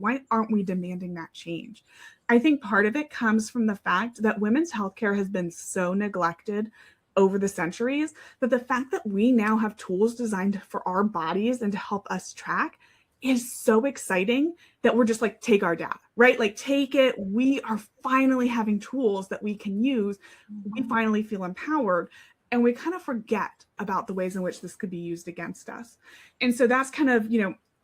Why aren't we demanding that change? I think part of it comes from the fact that women's healthcare has been so neglected over the centuries that the fact that we now have tools designed for our bodies and to help us track is so exciting that we're just like, take our data, right? Like, take it. We are finally having tools that we can use. We finally feel empowered. And we kind of forget about the ways in which this could be used against us. And so that's kind of,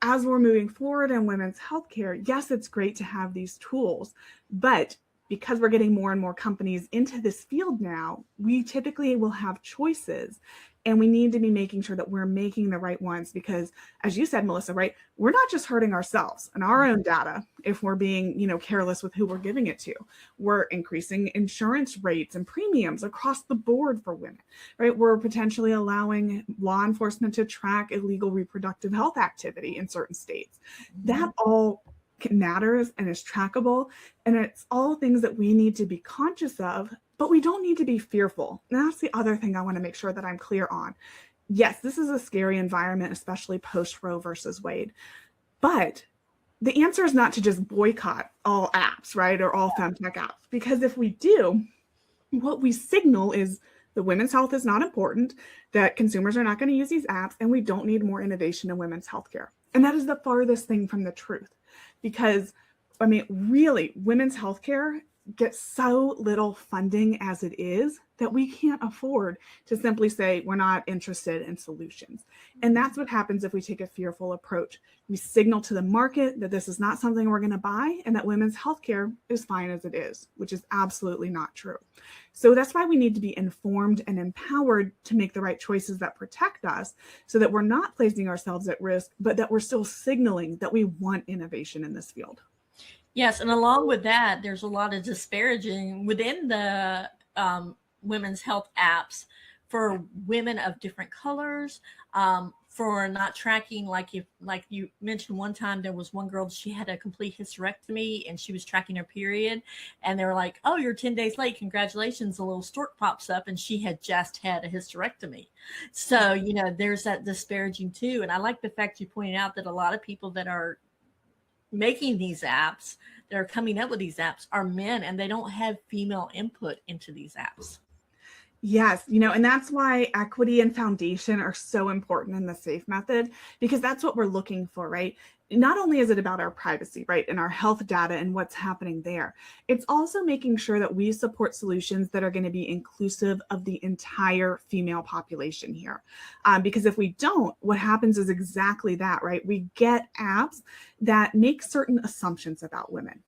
as we're moving forward in women's healthcare, yes, it's great to have these tools, but because we're getting more and more companies into this field now, we typically will have choices, and we need to be making sure that we're making the right ones because, as you said, Melissa, right, we're not just hurting ourselves and our own data if we're being, careless with who we're giving it to. We're increasing insurance rates and premiums across the board for women, right? We're potentially allowing law enforcement to track illegal reproductive health activity in certain states. That all matters and is trackable, and it's all things that we need to be conscious of, but we don't need to be fearful. And that's the other thing I want to make sure that I'm clear on. Yes, this is a scary environment, especially post Roe versus Wade, but the answer is not to just boycott all apps, right, or all femtech apps, because if we do, what we signal is that women's health is not important, that consumers are not going to use these apps, and we don't need more innovation in women's healthcare. And that is the farthest thing from the truth. Because, really, women's healthcare gets so little funding as it is that we can't afford to simply say we're not interested in solutions. And that's what happens if we take a fearful approach. We signal to the market that this is not something we're going to buy and that women's healthcare is fine as it is, which is absolutely not true. So that's why we need to be informed and empowered to make the right choices that protect us so that we're not placing ourselves at risk, but that we're still signaling that we want innovation in this field. Yes, and along with that, there's a lot of disparaging within the women's health apps for women of different colors, for not tracking, like you mentioned one time, there was one girl, she had a complete hysterectomy and she was tracking her period, and they were like, oh, you're 10 days late, congratulations, a little stork pops up, and she had just had a hysterectomy. So there's that disparaging too. And I like the fact you pointed out that a lot of people that are making these apps, that are coming up with these apps, are men, and they don't have female input into these apps. Yes, and that's why equity and foundation are so important in the SAFE method, because that's what we're looking for, right? Not only is it about our privacy, right, and our health data and what's happening there, it's also making sure that we support solutions that are going to be inclusive of the entire female population here. Because if we don't, what happens is exactly that, right? We get apps that make certain assumptions about women.